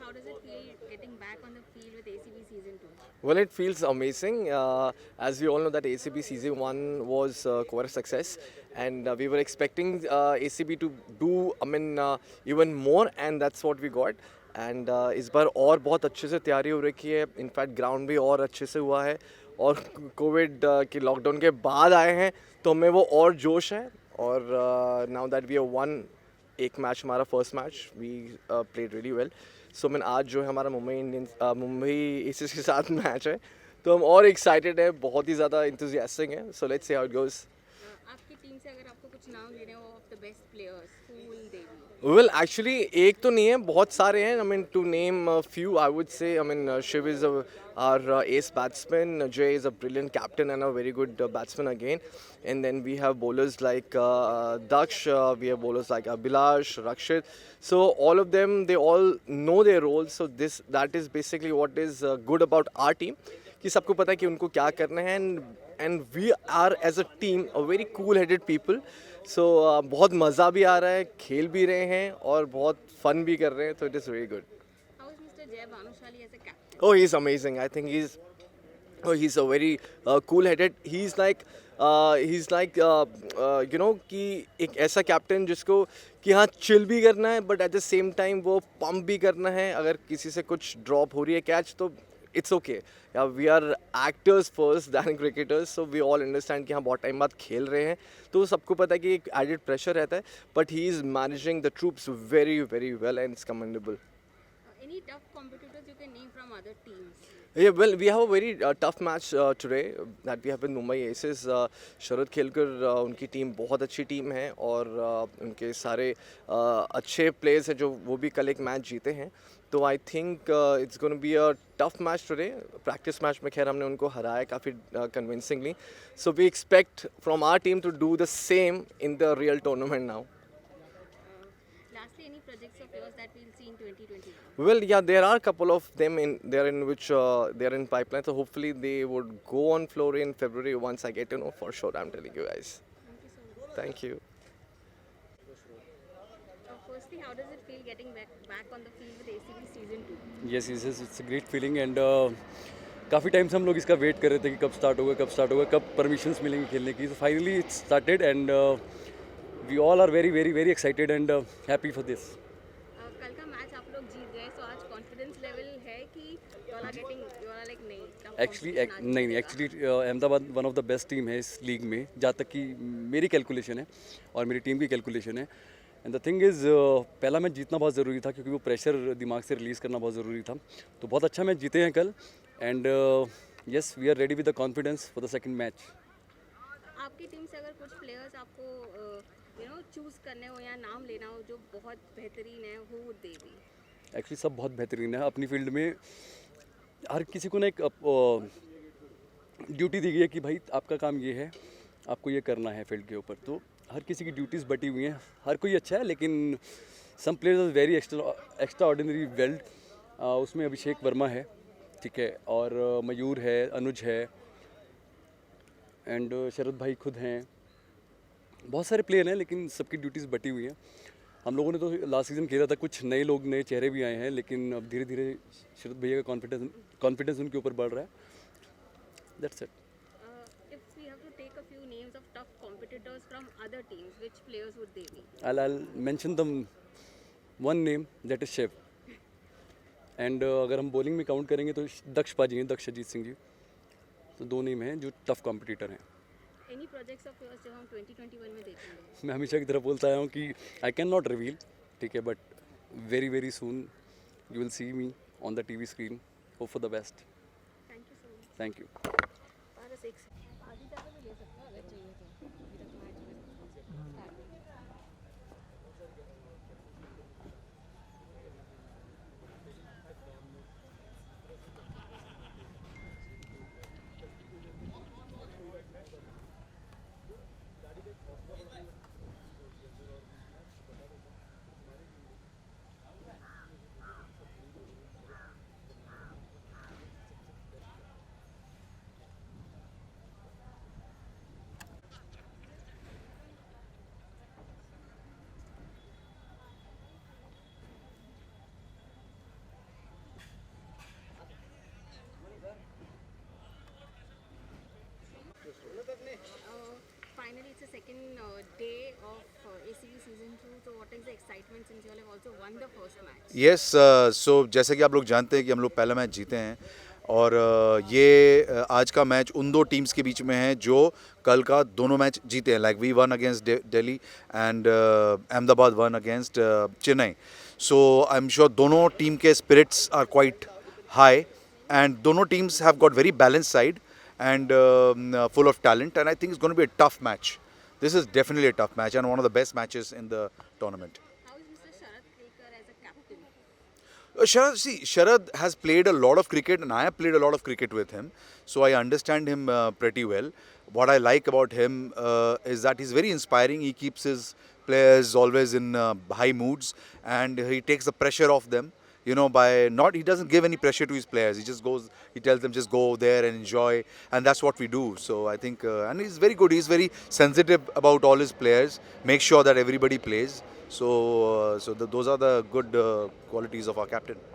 how does it feel getting back on the field with ACB season 2? Well, it feels amazing. As we all know, that ACB season one was quite a success, and we were expecting ACB to do, even more, and that's what we got. And इस बार और बहुत अच्छे से तैयारी हो रखी है. In fact ground भी और अच्छे से हुआ है, और कोविड के लॉकडाउन के बाद आए हैं तो हमें वो और जोश है. और now that we have won, एक मैच हमारा first match we played really well. So मैंने आज जो है हमारा मुंबई इंडियंस मुंबई एसिस के साथ मैच है, तो हम और एक्साइटेड है, बहुत ही ज़्यादा इंथुजियास्टिक है. So let's see how it goes. आपकी टीम से अगर आपको कुछ नाम लेने हो of the best players, who will they B? Well, actually, एक तो नहीं है, बहुत सारे हैं. I mean, to name a few, I would say, Shiv is our ace batsman. Jay is a brilliant captain and a very good batsman again. And then we have bowlers like Daksh, we have bowlers like Abhilash, Rakshit. So all of them, they all know their roles. So that is basically what is good about our team. कि सबको पता है कि उनको क्या करना है. And we are as a team a very cool-headed people. सो बहुत मज़ा भी आ रहा है, खेल भी रहे हैं और बहुत फन भी कर रहे हैं. तो it is very good. How is Mr. Jay Bhanushali as a captain? Oh, he's amazing. I think he's a very cool-headed. कि एक ऐसा कैप्टन जिसको कि हाँ चिल भी करना है, but at the same time वो पंप भी करना है. अगर किसी से कुछ ड्रॉप हो रही है कैच, तो it's okay. We are actors first than cricketers, so we all understand कि हाँ बहुत टाइम बाद खेल रहे हैं, तो सबको पता है कि एक एडेड प्रेशर रहता है. But he is managing the troops very very well and it's commendable. Any tough competitors you can name from other teams? Yeah, well, we have a very tough match today that we have with Mumbai Aces. शरद खेलकर उनकी team बहुत अच्छी team है, और उनके सारे अच्छे players हैं जो वो भी कल एक मैच जीते हैं. तो I think it's gonna be a tough match today. Practice match में खैर हमने उनको हराया काफ़ी convincingly. So we expect from our team to do the same in the real tournament now. Lastly, any projects of yours that we'll see in 2021? Well, yeah, there are a couple of them in there in which they are in pipeline. So hopefully they would go on floor in February once I get to know for sure. I'm telling you guys. Thank you so much. Thank you. Firstly, how does it feel getting back on the field with ACB season 2? Yes yes it's a great feeling. And काफ़ी time से हम लोग इसका wait कर रहे थे कि कब स्टार्ट होगा, कब परमिशंस मिलेंगी खेलने की. तो finally it's started and we all are very very very excited and happy for this. कल का मैच आप लोग जीत गए, तो आज कॉन्फिडेंस लेवल है कि यू आर लाइक नहीं tough एक्चुअली competition आज नहीं जीतेगा? Actually Ahmedabad one of the best team है इस लीग में, जहाँ तक कि मेरी कैलकुलेशन है और मेरी टीम की कैलकुलेशन है. एंड द थिंग इज़ पहला मैच जीतना बहुत ज़रूरी था, क्योंकि वो प्रेशर दिमाग से रिलीज़ करना बहुत ज़रूरी था. तो बहुत अच्छा मैच जीते हैं कल. And yes, we are ready with the confidence for the second match. आपकी टीम से अगर कुछ प्लेयर्स आपको चूज करने हो या नाम लेना हो जो बहुत बेहतरीन है, who would they B? Actually सब बहुत बेहतरीन है अपनी फील्ड में. हर किसी को ना एक ड्यूटी दी गई है कि भाई आपका काम ये है, आपको ये करना है फील्ड के ऊपर. तो हर किसी की ड्यूटीज़ बटी हुई हैं. हर कोई अच्छा है, लेकिन some players are very extraordinary well. उसमें अभिषेक वर्मा है, ठीक है, और मयूर है, अनुज है, एंड शरद भाई खुद हैं. बहुत सारे प्लेयर हैं, लेकिन सबकी ड्यूटीज़ बटी हुई हैं. हम लोगों ने तो लास्ट सीज़न खेला था, कुछ नए लोग, नए चेहरे भी आए हैं, लेकिन अब धीरे धीरे शरद भैया का कॉन्फिडेंस उनके ऊपर बढ़ रहा है. That's it. If we have to take a few names of tough competitors from other teams, which players would they be? I'll mention them one name, that is Shiv. And अगर हम bowling में count करेंगे तो दक्ष पाजी हैं, दक्ष अजीत सिंह जी. तो दो name हैं जो टफ कॉम्पिटिटर हैं. Any projects of yours जो हम 2021 में देखेंगे? मैं हमेशा की तरह बोलता आया हूँ कि आई कैन नॉट रिवील, ठीक है, but very very soon you will see me on the TV screen. Hope for the best. Thank you so much. Thank you. Paras एक आधी तक भी ले सकते हो अगर चाहिए तो, अभी तक मैच में start. second day of ACB season 2. So what is the excitement since you all have also won the first match? Yes so जैसे कि आप लोग जानते हैं कि हम लोग पहला मैच जीते हैं और ये आज का मैच उन दो टीम्स के बीच में है जो कल का दोनों मैच जीते हैं like we won against Delhi and Ahmedabad won against Chennai so I am sure दोनों टीम के spirits are quite high and दोनों teams have got very balance side and full of talent and I think it's going to be a tough match. This is definitely a tough match and one of the best matches in the tournament. How is Mr. Sharad Kelkar as a captain? Sharad has played a lot of cricket and I have played a lot of cricket with him, so I understand him pretty well. What I like about him is that he's very inspiring. He keeps his players always in high moods and he takes the pressure off them. You know, by not, he doesn't give any pressure to his players. He just goes, he tells them just go there and enjoy, and that's what we do. So I think, and he's very good. He's very sensitive about all his players. Make sure that everybody plays. So those are the good qualities of our captain.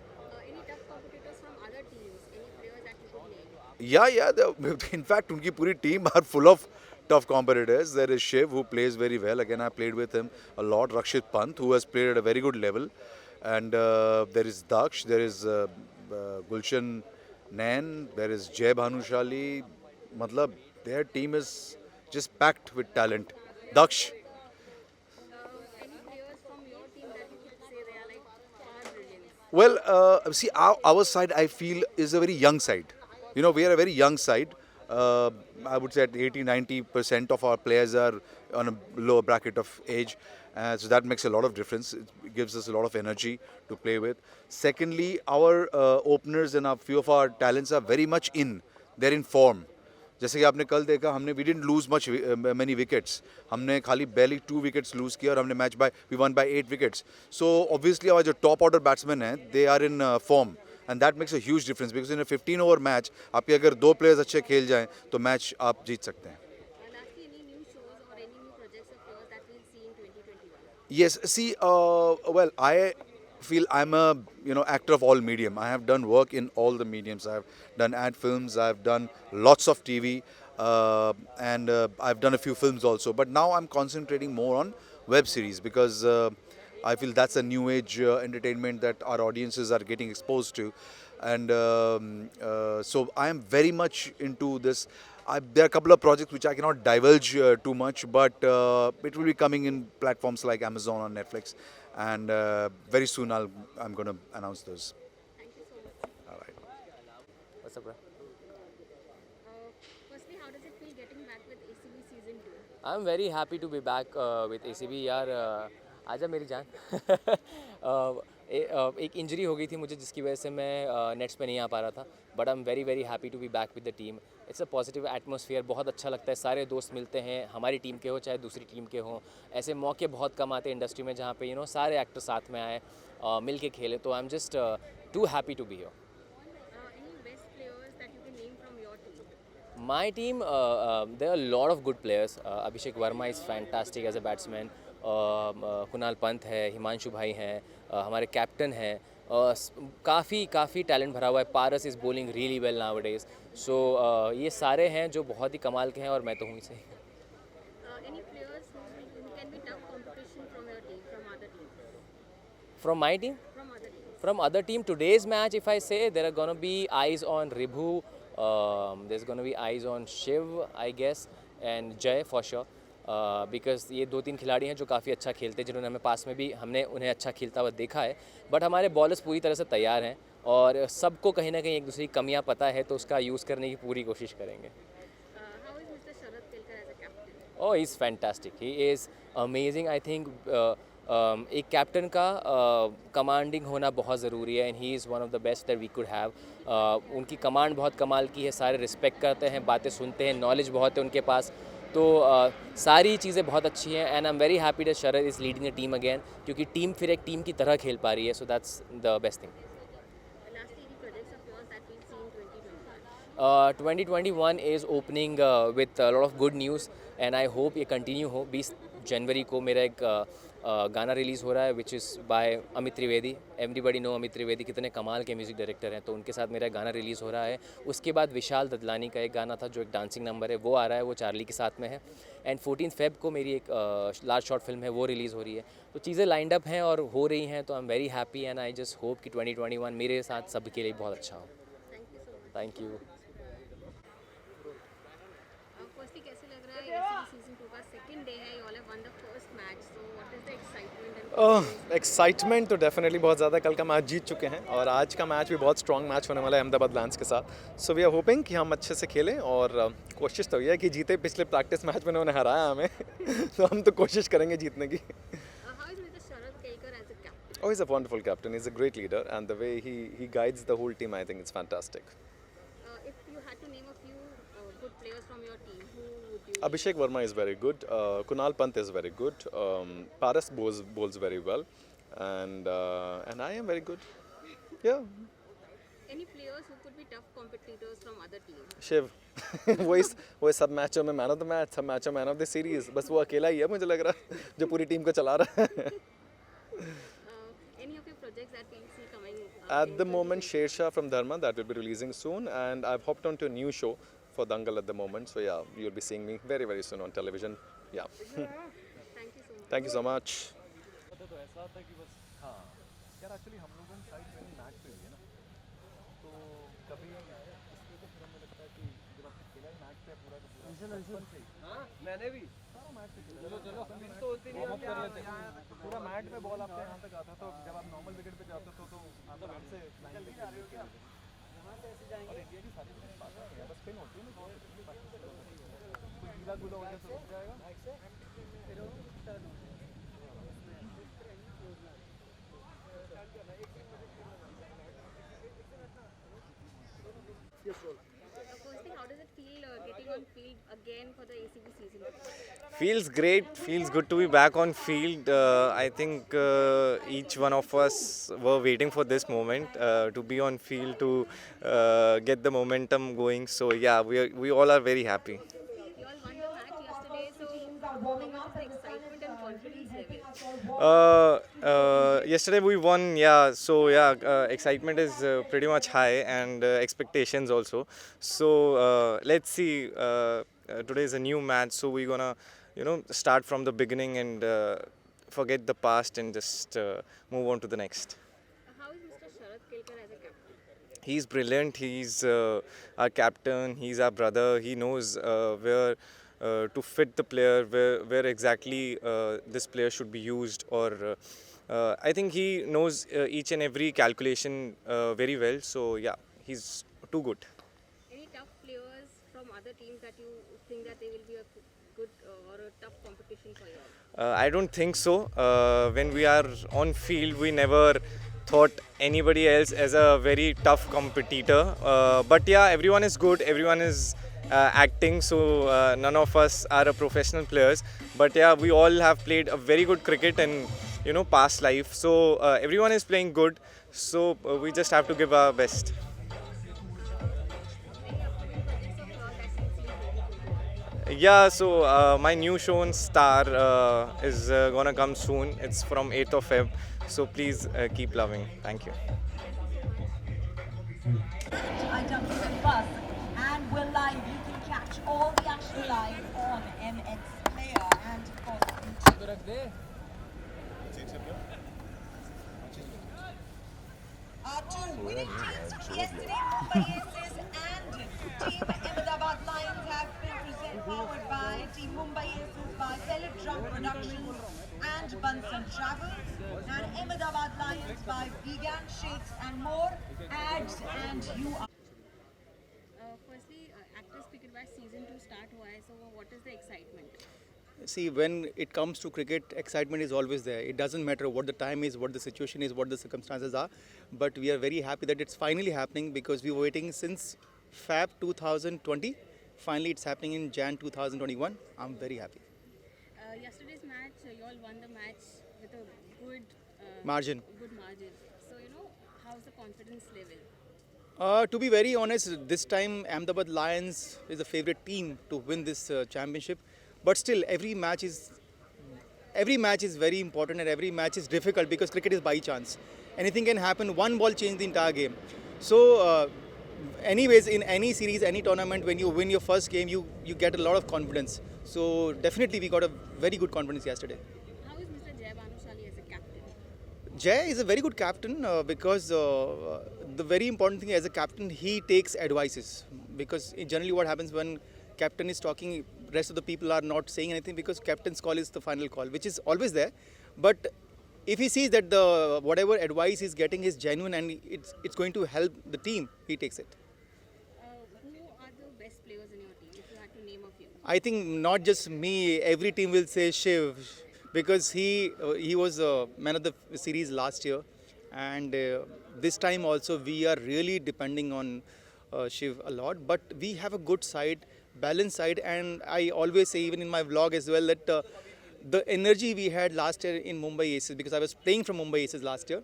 Any tough competitors from other teams? Any players that you could name? Yeah. In fact, unki puri team are full of tough competitors. There is Shiv who plays very well. Again, I played with him a lot. Rakshit Pant who has played at a very good level. And there is Daksh, there is Gulshan Nain, there is Jay Bhanushali. Matlab, their team is just packed with talent. Daksh. Any players from your team that you could say they are like far brilliant? Well, see, our side I feel is a very young side. You know, we are a very young side. I would say at 80-90% of our players are on a lower bracket of age. So that makes a lot of difference. It gives us a lot of energy to play with. Secondly, our openers and a few of our talents are very much in. They're in form. जैसे कि आपने कल देखा हमने we didn't lose much many wickets. हमने खाली barely 2 wickets lose किया और हमने match by we won by 8 wickets. So obviously our जो top order batsmen हैं they are in form. And that makes a huge difference because in a 15 over match आपके अगर दो players अच्छे खेल जाएं तो match आप जीत सकते हैं. Lastly, any new shows or any new projects of yours that we'll see in 2021? Yes, see, well, I feel I'm a actor of all medium. I have done work in all the mediums. I've done ad films. I've done lots of TV, and I've done a few films also. But now I'm concentrating more on web series because I feel that's a new age entertainment that our audiences are getting exposed to, and so I am very much into this. There are a couple of projects which I cannot divulge too much, but it will be coming in platforms like Amazon or Netflix, and very soon I'm going to announce those. Thank you so much. All right. What's up, bro? Firstly, how does it feel getting back with ACB season 2? I'm very happy to be back with ACB यार आजा मेरी जान एक injury हो गई थी मुझे जिसकी वजह से मैं नेट्स पे नहीं आ पा रहा था but I am very very happy to be back with the team it's a positive atmosphere बहुत अच्छा लगता है सारे दोस्त मिलते हैं हमारी टीम के हो चाहे दूसरी टीम के हों ऐसे मौके बहुत कम आते हैं इंडस्ट्री में जहाँ पे सारे एक्टर साथ में आए मिल के खेले तो I am just too happy to be here Any best players that you can name from your team? My team, there are a lot of good players. Abhishek Verma is fantastic as a batsman. Kunal Pant है हिमांशु भाई हैं हमारे captain हैं काफ़ी talent भरा हुआ है Paras is bowling really well nowadays so ये सारे हैं जो बहुत ही कमाल के हैं और मैं तो हूँ ही सही Any players who can be tough competition from your team, from other teams? From my team From other teams. From other team, today's match, if I say, there are gonna be eyes on Ribhu, there's gonna be eyes on Shiv, I guess, and Jay for sure. Because ये 2-3 खिलाड़ी हैं जो काफ़ी अच्छा खेलते हैं जिन्होंने हमें पास में भी हमने उन्हें अच्छा खेलता हुआ देखा है बट हमारे बॉलर्स पूरी तरह से तैयार हैं और सबको कहीं ना कहीं एक दूसरे की कमियां पता है तो उसका यूज़ करने की पूरी कोशिश करेंगे How is Mr. Sharad Kelkar as a captain? Oh, he's fantastic. He is amazing. I think एक कैप्टन का कमांडिंग होना बहुत ज़रूरी है and he is one of the best that we could have उनकी कमांड बहुत कमाल की है सारे रिस्पेक्ट करते हैं बातें सुनते हैं नॉलेज बहुत है उनके पास तो सारी चीज़ें बहुत अच्छी हैं and I am very happy that Sharad is leading the team again क्योंकि टीम फिर एक टीम की तरह खेल पा रही है so that's the best thing Lastly, any projects of yours that we'll see in 2021? 2021 is opening with a lot of good news and I hope ये continue हो 20 जनवरी को मेरा एक गाना रिलीज़ हो रहा है which is by Amit Trivedi. Everybody know Amit Trivedi कितने कमाल के म्यूज़िक डायरेक्टर हैं, तो उनके साथ मेरा गाना रिलीज़ हो रहा है. उसके बाद विशाल ददलानी का एक गाना था जो एक डांसिंग नंबर है, वो आ रहा है, वो चार्ली के साथ में है. एंड 14 फेब को मेरी एक लार्ज शॉर्ट फिल्म है, वो रिलीज़ हो रही है. तो चीज़ें लाइंड अप हैं और हो रही हैं, तो I am very happy and I just hope कि 2021 मेरे साथ सबके लिए बहुत अच्छा हो. Thank you. फर्स्टली कैसे लग रहा है एसीबी सीजन 2 का सेकंड डे है, you all have one the first match, so what is the excitement and excitement तो डेफिनेटली बहुत ज़्यादा. कल का मैच जीत चुके हैं और आज का मैच भी बहुत स्ट्रॉन्ग मैच होने वाला है अहमदाबाद लायंस के साथ. सो वी आर होपिंग कि हम अच्छे से खेलें और कोशिश तो ये है कि जीते. पिछले प्रैक्टिस मैच में उन्होंने हराया हमें तो हम तो कोशिश करेंगे जीतने की. How is mister Sharad Kelkar as a captain? Oh, he's a wonderful captain. He's a great leader, and the way he guides the whole team, I think it's fantastic. If you had to name a few good players from your team, who would you? Abhishek Verma is very good. Kunal Pant is very good. Paras bowls very well, and I am very good. Yeah, Any players who could be tough competitors from other teams? Shiv. वही सब मैचों में man of the match, सब मैचों में man of the series. बस वो अकेला ही है मुझे लग रहा है जो पूरी टीम को चला रहा है. Any of your projects that we see coming? At the moment, Shersha from Dharma that will be releasing soon, and I've hopped onto a new show for Dangal at the moment. So yeah, you'll be seeing me very very soon on television. Yeah. Thank you so much. Thank you so much. तो ऐसा था कि बस हाँ यार actually हम लोगों ने साइड पहले मैच पे लिए ना, तो कभी इसलिए तो फिर हमें लगता है कि जब आपने खेला ही मैच पे पूरा का पूरा मैंने भी सारा मैच पे खेला. चलो चलो तो होती नहीं हम कर लेते हैं पूरा मैच में बॉल आपके यहाँ तक आता. तो जब आप नॉर्मल विकेट पे जाते हो तो आप आराम से लाइन पे खेल लेते हैं. और इंडिया की सारी विकेट पास है बस स्पिन होती है ना, कोई गीला गुला हो जाए तो रुक जाएगा. Firstly, how does it feel getting on field again for the ACB season? Feels great, feels good to be back on field. I think each one of us were waiting for this moment to be on field, to get the momentum going. So yeah, we all are very happy. You all won the match yesterday, so what is the excitement and confidence level? Yesterday we won, yeah. So yeah, excitement is pretty much high, and expectations also. So let's see. Today is a new match, so we're gonna, start from the beginning and forget the past and just move on to the next. How is Mr. Sharad Kelkar as a captain? He's brilliant. He's our captain. He's our brother. He knows where to fit the player, where exactly this player should be used, or I think he knows each and every calculation very well. So yeah, he's too good. Any tough players from other teams that you think that they will be a good or a tough competition for you all? I don't think so. When we are on field, we never thought anybody else as a very tough competitor. But yeah, everyone is good. Everyone is acting. So none of us are a professional players. But yeah, we all have played a very good cricket and past life. So everyone is playing good. So we just have to give our best. Yeah, so my new show on Star is gonna come soon. It's from 8th of Feb. So please keep loving. Thank you. IWM Buzz and we're live. You can catch all the action live on MX Player and of course YouTube. Our two winning teams from yesterday, Mumbai Aces and Team Ahmedabad Lions, have been powered by Team Mumbai Aces by Pellet Drum Productions and Bunsen Travels, and Ahmedabad Lions by Vegan Shakes and more. Ads and you are. Firstly, Actors Cricket Batch season 2 start हुआ है, so what is the excitement? See, when it comes to cricket, excitement is always there. It doesn't matter what the time is, what the situation is, what the circumstances are. But we are very happy that it's finally happening, because we were waiting since Feb 2020. Finally, it's happening in Jan 2021. I'm very happy. Yesterday's match, you all won the match with a good Margin. Good margin. So how's the confidence level? To be very honest, this time Ahmedabad Lions is the favorite team to win this championship. But still, every match is every match is very important and every match is difficult because cricket is by chance. Anything can happen. One ball change the entire game. So, anyways, in any series, any tournament, when you win your first game, you get a lot of confidence. So definitely, we got a very good confidence yesterday. How is Mr. Jay Bhanushali as a captain? Jay is a very good captain because the very important thing as a captain, he takes advices. Because generally what happens when captain is talking, rest of the people are not saying anything because captain's call is the final call, which is always there. But if he sees that the whatever advice he's getting is genuine and it's going to help the team, he takes it. Who are the best players in your team, if you had to name a few? I think not just me, every team will say Shiv because he was man of the series last year, and this time also we are really depending on Shiv a lot. But we have a good side, balanced side, and I always say even in my vlog as well that the energy we had last year in Mumbai Aces, because I was playing from Mumbai Aces last year,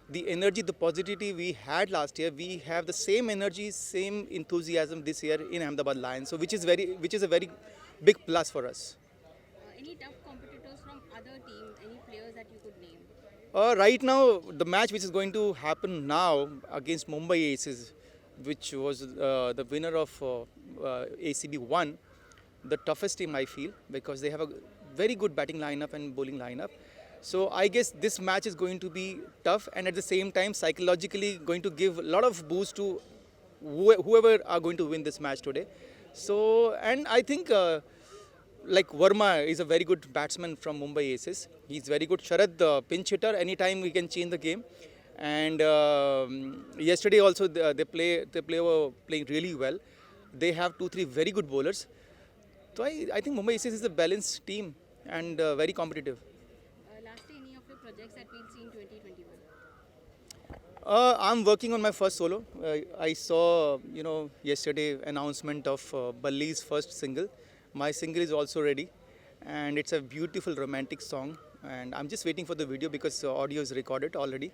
the energy, the positivity we had last year, we have the same energy, same enthusiasm this year in Ahmedabad Lions. So which is a very big plus for us. Any tough competitors from other teams, any players that you could name? Right now, the match which is going to happen now against Mumbai Aces, which was the winner of ACB 1, the toughest team I feel because they have a very good batting lineup and bowling lineup. So I guess this match is going to be tough and at the same time psychologically going to give a lot of boost to whoever are going to win this match today. So, and I think like Verma is a very good batsman from Mumbai Aces. He's very good. Sharad, pinch hitter, anytime we can change the game. And yesterday also they were playing really well. They have 2-3 very good bowlers. So I think Mumbai Aces is a balanced team and very competitive. Lastly, any of your projects that we'll see in 2021? I'm working on my first solo. I saw, yesterday announcement of Balli's first single. My single is also ready, and it's a beautiful romantic song. And I'm just waiting for the video because the audio is recorded already.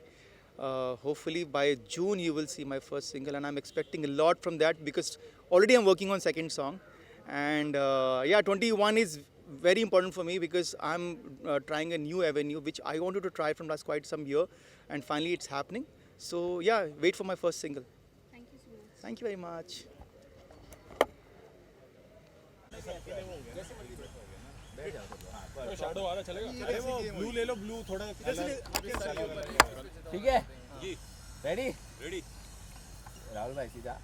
Hopefully by June you will see my first single, and I'm expecting a lot from that because already I'm working on second song. And 21 is very important for me because I'm trying a new avenue which I wanted to try from last quite some year, and finally it's happening. So yeah, wait for my first single. Thank you so much. Thank you very much. ठीक है ready ready Rahul भाई सीधा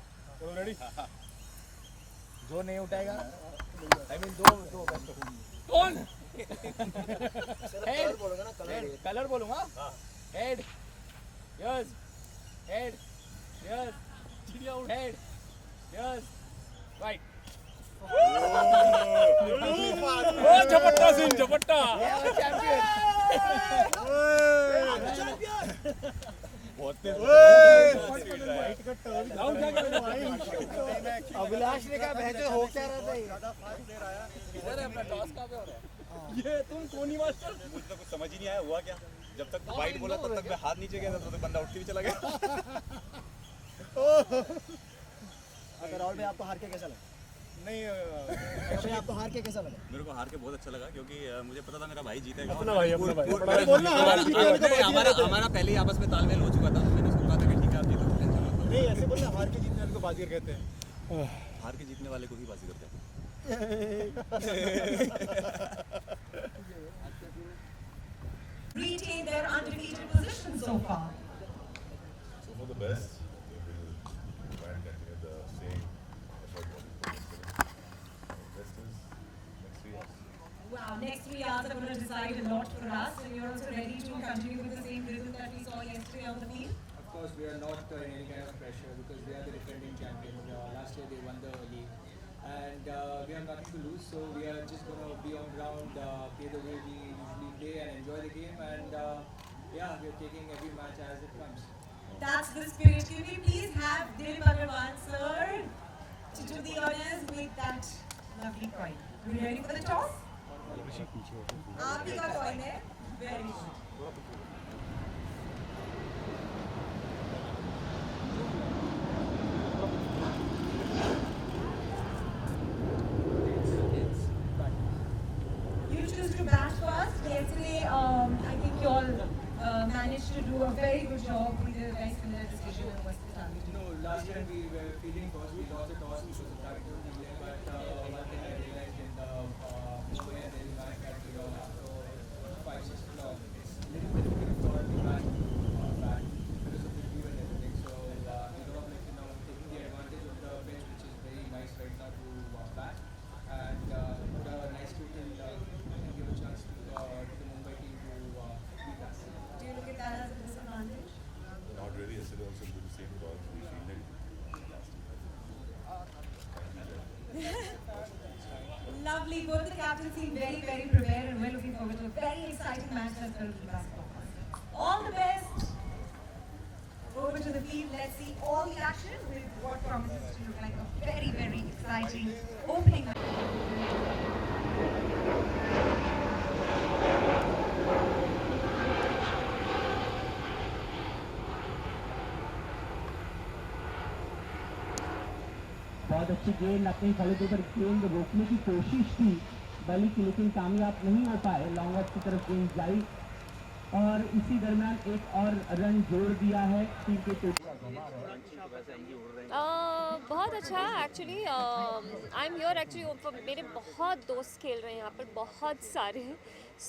जो नहीं उठाएगा आई mean दो कौन head colour बोलूंगा head yes head yes head yes right Jhapatta Singh Jhapatta champion Abhilash ने कहा बहते हो क्या रहा था इधर है अपना टॉस कहाँ पे हो रहा है ये तुम कोनी मास्टर मुझे तो कुछ समझ ही नहीं आया हुआ क्या जब तक वाइट बोला तब तक मैं हाथ नीचे गया था तो बंदा उठ के भी चला गया अगर राहुल भाई आपको हार के कैसा लगा नहीं अक्षय आपको हार के कैसा लगा मेरे को हार के बहुत अच्छा लगा क्योंकि मुझे पता था मेरा भाई जीतेगा हमारा पहले ही आपस में तालमेल हो चुका था मैंने उसको कहा था कि ठीक है आप जीतो टेंशन मत लो नहीं ऐसे बोलना हार के जीतने वाले को बाजीगर कहते हैं हार के जीतने वाले को ही बाजी करते हैं retain their undefeated position so far. So for the best, we will try and continue the same effort what we put in. Rest is next 3 years. Wow, next 3 hours are going to decide a lot for us. So you're also ready to continue with the same rhythm that we saw yesterday on the field? Of course, we are not in any kind of pressure because they are the defending champions. Last year they won the league, and we have nothing to lose. So we are just going to be on ground, play the way we usually play, and enjoy the game. And we are taking every match as it comes. That's the spirit. Can we please have Dilip Agarwal, sir, to do the honors with that lovely coin? Are we ready for the toss? आप ही का coin है. Very good. You choose to bat first. Yesterday very good job. We did a very similar decision. And what's the target? No, last time we were feeling first. We lost the toss, which was a target to England. But one thing I realized in the Mumbai and Delhi match that we all after 5-6 o'clock, it's a little bit difficult for the match to back because of the view and everything. So taking the advantage of the pitch, which is very nice right now to bat, and put a nice total and give a chance to the Mumbai team to beat us. Do you look at that as a disadvantage? Not really. Yesterday also good to see because we fielded Lovely. Both the captains seem very, very prepared and we're looking forward to a very exciting match that's going to be basketball. All the best. Over to the field. Let's see all the action with what promises to look like a very, very exciting opening match. बहुत अच्छी गेंद अपने खड़े पर गेंद रोकने की कोशिश की बल्कि लेकिन कामयाब नहीं हो पाए। लॉन्ग ऑफ की तरफ गेंद जाई और इसी दरमियान एक और रन जोड़ दिया है टीम के बहुत अच्छा actually I am here actually मेरे बहुत दोस्त खेल रहे हैं यहाँ पर बहुत सारे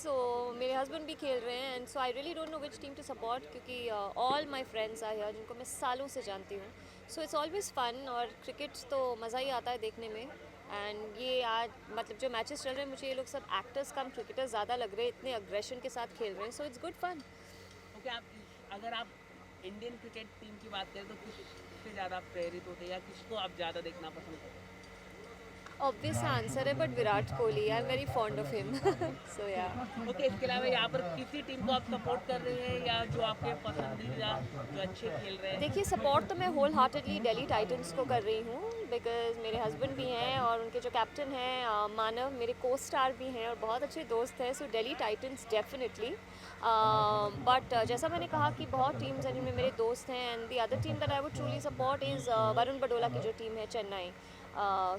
सो मेरे हस्बैंड भी खेल रहे हैं and so I really don't know which team to support क्योंकि all my friends are here जिनको मैं सालों से जानती हूँ सो इट्स ऑलवेज़ फन और क्रिकेट तो मज़ा ही आता है देखने में एंड ये आज मतलब जो मैचेस चल रहे हैं मुझे ये लोग सब एक्टर्स कम क्रिकेटर्स ज़्यादा लग रहे हैं इतने अग्रेशन के साथ खेल रहे हैं so it's good fun. Okay आप अगर आप इंडियन क्रिकेट टीम की बात करें तो किससे ज़्यादा प्रेरित होते हैं या किसको आप ज़्यादा देखना पसंद करते हैं? ऑब्वियस आंसर है but Virat Kohli I am very fond of him so या ओके इसके अलावा यहाँ पर किसी टीम को आप सपोर्ट कर रहे हैं या जो आपके पसंदीदा जो अच्छे खेल रहे हैं? देखिए सपोर्ट तो मैं होल हार्टेडली दिल्ली टाइटंस को कर रही हूँ बिकॉज मेरे हस्बैंड भी हैं और उनके जो कैप्टन हैं मानव मेरे को स्टार भी हैं और बहुत अच्छे दोस्त हैं सो दिल्ली टाइटंस डेफिनेटली बट जैसा मैंने कहा कि बहुत टीम्स हैं जिनमें मेरे दोस्त हैं and the other team that I would truly support is Varun Badola की जो टीम है Chennai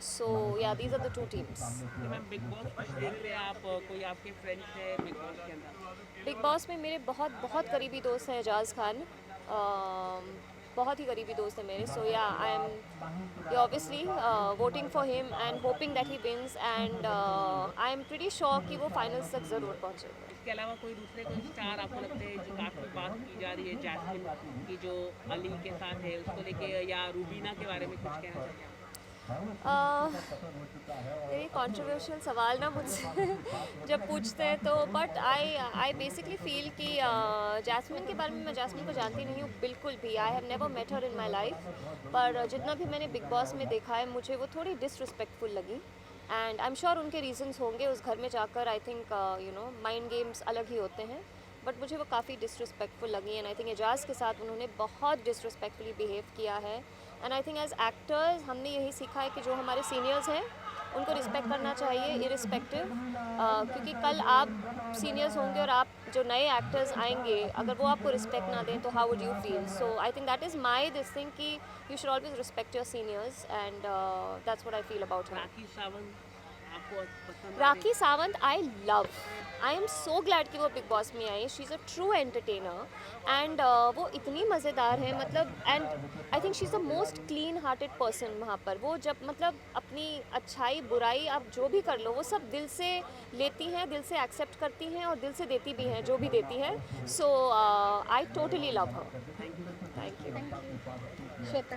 so yeah these are the two teams. Ma'am Bigg Boss देख रहे हैं आप कोई आपके फ्रेंड्स है बिग बॉस के अंदर? बिग बॉस में मेरे बहुत बहुत करीबी दोस्त हैं एजाज खान बहुत ही करीबी दोस्त है मेरे so yeah I am obviously voting for him and hoping that he wins and I am pretty sure कि वो फाइनल्स तक ज़रूर पहुँचेगा। इसके अलावा कोई दूसरे कोई स्टार आपको लगते हैं जो काफ़ी बात की जा रही है जैस्मिन की जो अली के साथ है उसको लेके या रूबीना के बारे में कुछ कहना चाहिए? ये कंट्रोवर्शियल सवाल ना मुझसे जब पूछते हैं तो बट आई बेसिकली फील कि जैस्मिन के बारे में मैं जैस्मिन को जानती नहीं हूँ बिल्कुल भी I have never met her in my life पर जितना भी मैंने बिग बॉस में देखा है मुझे वो थोड़ी डिसरिस्पेक्टफुल लगी एंड आई एम श्योर उनके रीजंस होंगे उस घर में जाकर I think you know mind games अलग ही होते हैं बट मुझे वो काफ़ी डिसरिस्पेक्टफुल लगी एंड आई थिंक एजाज के साथ उन्होंने बहुत डिसरिस्पेक्टफुली बिहेव किया है and I think as actors हमने यही सीखा है कि जो हमारे सीनियर्स हैं उनको रिस्पेक्ट करना चाहिए इरिस्पेक्टिव क्योंकि कल आप सीनियर्स होंगे और आप जो नए एक्टर्स आएंगे अगर वो आपको रिस्पेक्ट ना दें तो how would you feel so I think that is my this thing कि you should always respect your seniors and that's what I feel about Rakhi Sawant I love I am so glad कि वो Bigg Boss में I she is a true entertainer and वो इतनी मज़ेदार है मतलब and I think she is the most clean hearted person वहाँ पर वो जब मतलब अपनी अच्छाई बुराई आप जो भी कर लो वो सब दिल से लेती हैं दिल से एक्सेप्ट करती हैं और दिल से देती भी हैं जो भी देती हैं so I totally love her. Thank you. Shweta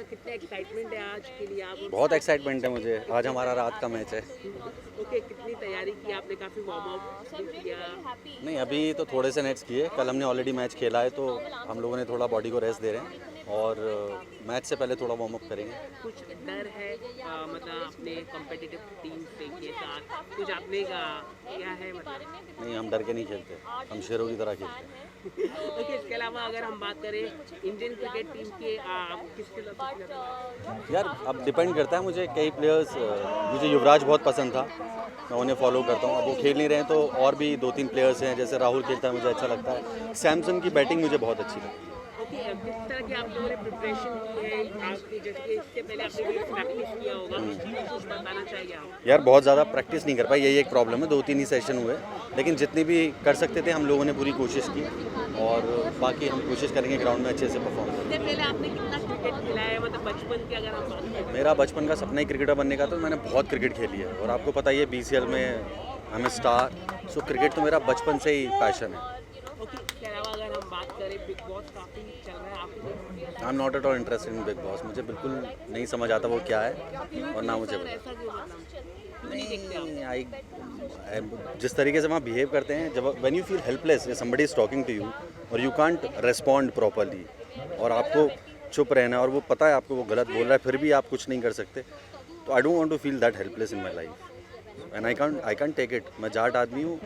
कितने एक्साइटमेंट है आज के लिए आप? बहुत एक्साइटमेंट है मुझे आज हमारा रात का मैच है। ओके कितनी तैयारी की आपने? काफ़ी वार्म अप किया? नहीं अभी तो थोड़े से नेट्स किए कल हमने ऑलरेडी मैच खेला है तो हम लोगों ने थोड़ा बॉडी को रेस्ट दे रहे हैं और मैच से पहले थोड़ा वार्म अप करेंगे। कुछ डर है मतलब अपने कॉम्पिटिटिव टीम के साथ कुछ आपने किया है मतलब? नहीं हम डर के नहीं खेलते हम शेरों की तरह खेलते हैं। ओके इसके अलावा अगर हम बात करें इंडियन क्रिकेट टीम के आप किसके लिए? यार अब डिपेंड करता है मुझे कई प्लेयर्स मुझे युवराज बहुत पसंद था मैं उन्हें फॉलो करता हूँ अब वो खेल नहीं रहे हैं तो और भी 2-3 प्लेयर्स हैं जैसे राहुल खेलता है मुझे अच्छा लगता है सैमसन की बैटिंग मुझे बहुत अच्छी लगती है। किस तरह की आप लोगों ने प्रिपरेशन की है आपकी, जैसे कि इससे पहले आपने भी प्रैक्टिस किया होगा, कुछ बताना चाहिए आप? यार बहुत ज़्यादा प्रैक्टिस नहीं कर पाई, यही एक प्रॉब्लम है। 2-3 ही सेशन हुए, लेकिन जितनी भी कर सकते थे हम लोगों ने पूरी कोशिश की, और बाकी हम कोशिश करेंगे ग्राउंड में अच्छे से परफॉर्म करें। इससे पहले आपने कितना क्रिकेट खेला है, मतलब बचपन की अगर हम बात करें? मेरा बचपन का सपना ही क्रिकेटर बनने का, तो मैंने बहुत क्रिकेट खेली है, और आपको पता ही है BCL में हमें स्टार, सो क्रिकेट तो मेरा बचपन से ही पैशन है। ओके, इसके अलावा अगर हम बात करें, बिग बॉस काफ़ी चल रहा है, आपको आई am not at all interested in big boss, मुझे बिल्कुल नहीं समझ आता वो क्या है, और ना मुझे ऐसा क्यों मतलब नहीं देखते आप? नहीं, आई जिस तरीके से वहाँ बिहेव करते हैं, जब when you feel helpless, somebody is talking to you और यू कांट रेस्पॉन्ड प्रॉपरली, और आपको चुप रहना है, और वो पता है आपको वो गलत बोल रहा है, फिर भी आप कुछ नहीं कर सकते, तो I don't want to feel that helpless in my life, and I can't take it. मैं जाट आदमी हूँ,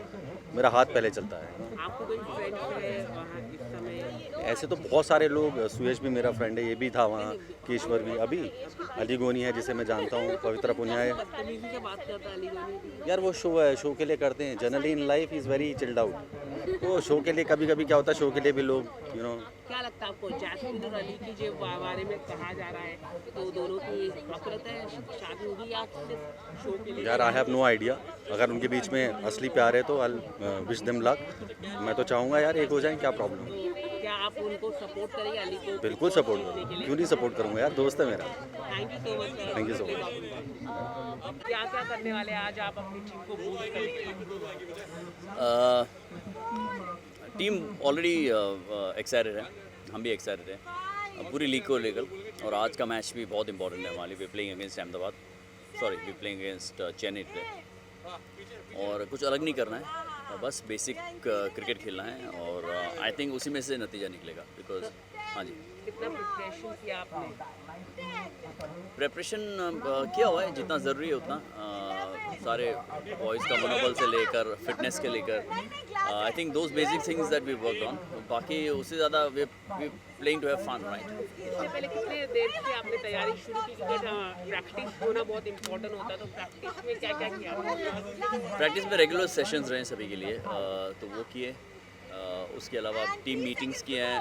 मेरा हाथ पहले चलता है। आपको कोई फ्रेंड्स है वहाँ इस समय? ऐसे तो बहुत सारे लोग, सुयश भी मेरा फ्रेंड है, ये भी था वहाँ, केशवर भी, अभी अली गोनी है जिसे मैं जानता हूँ, पवित्रा पुनिया है। बदतमीजी से बात करता है अली गोनी भी। यार वो शो है, शो के लिए करते हैं, generally in life is very chilled out, तो शो के लिए कभी कभी क्या होता है, शो के लिए भी लोग क्या लगता है आपको, जैस्मिन और अली की जो बारे में कहा जा रहा है, तो दोनों की आपको लगता है शादी होगी या सिर्फ शो के लिए? यार आई हैव नो आइडिया, अगर उनके बीच में असली प्यार है तो आई विश देम लक, मैं तो चाहूँगा यार एक हो जाए, क्या प्रॉब्लम। क्या आप उनको सपोर्ट करेंगे, अली को? बिल्कुल सपोर्ट करूँगा, क्यों नहीं सपोर्ट करूँगा यार, दोस्त है मेरा। Thank you so much. Thank you so much. क्या क्या करने वाले हैं आज आप अपनी टीम को बूस्ट करेंगे? टीम ऑलरेडी एक्साइटेड है, हम भी एक्साइटेड हैं पूरी लीग को लेकर, और आज का मैच भी बहुत इंपॉर्टेंट है हमारे लिए। We playing against Ahmedabad, sorry we playing against Chennai today, और कुछ अलग नहीं करना है, बस बेसिक क्रिकेट खेलना है, और आई थिंक उसी में से नतीजा निकलेगा, बिकॉज हाँ जी। कितना प्रिपरेशन किया आपने? प्रेपरेशन किया हुआ है जितना ज़रूरी है उतना, सारे बॉयज़ का मनोबल से लेकर फिटनेस के लेकर, I think those basic things that we work on, बाकी उससे ज़्यादा we playing to have fun, right. इससे पहले कितने देर से आपने तैयारी शुरू की, क्योंकि प्रैक्टिस होना बहुत इंपॉर्टेंट होता है, तो प्रैक्टिस में क्या क्या किया? प्रैक्टिस में रेगुलर सेशंस रहे सभी के लिए, तो वो किए, उसके अलावा टीम मीटिंग्स किए हैं,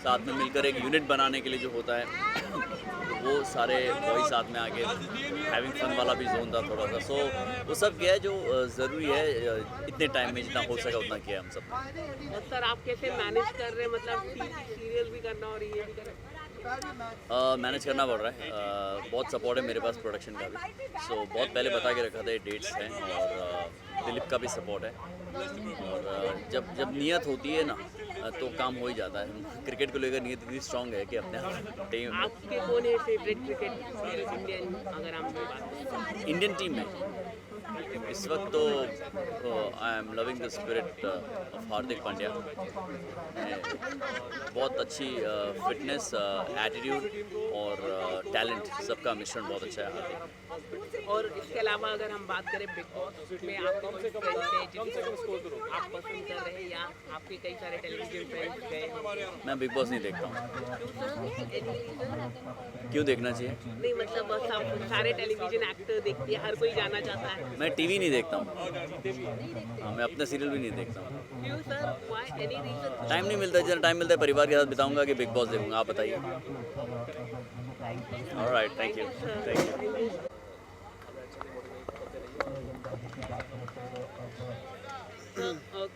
साथ में मिलकर एक यूनिट बनाने के लिए जो होता है तो वो सारे बॉयज साथ में आके हैविंग फन वाला भी जोन था थोड़ा सा, सो वो सब किया है जो ज़रूरी है, इतने टाइम में जितना हो सका उतना किया हम सब। और सर आप कैसे मैनेज कर रहे हैं, मतलब सीरियल भी करना और ये भी करना? मैनेज करना पड़ रहा है, बहुत सपोर्ट है मेरे पास प्रोडक्शन का भी, सो बहुत पहले बता के रखा था, डेट्स हैं, और दिलीप का भी सपोर्ट है, और जब नियत होती है ना तो काम हो ही जाता है। क्रिकेट को लेकर नियत इतनी स्ट्रांग है कि अपने टीम। आपके कौन है फेवरेट क्रिकेट इंडियन, अगर हम बात करें इंडियन टीम में इस वक्त तो I am loving the spirit of Hardik Pandya, बहुत अच्छी फिटनेस, एटीट्यूड और टैलेंट, सबका मिश्रण बहुत अच्छा है हार्दिक। और इसके अलावा अगर हम बात करें बिग बॉस में आपके कुछ फ्रेंड्स हैं जिनको आप पसंद कर रहे हैं, या आपके कई सारे टेलीविजन फ्रेंड्स गए? मैं बिग बॉस नहीं देखता हूँ। क्यों देखना चाहिए? नहीं मतलब सब सारे टेलीविजन एक्टर देखते हैं, हर कोई जाना चाहता है। मैं टीवी नहीं देखता हूँ, हाँ, मैं अपना सीरियल भी नहीं देखता हूँ। क्यों sir, why, any reason? Time नहीं मिलता, जितना टाइम मिलता है परिवार के साथ बिताऊंगा कि बिग बॉस देखूंगा, आप बताइए। Alright, thank you, thank you.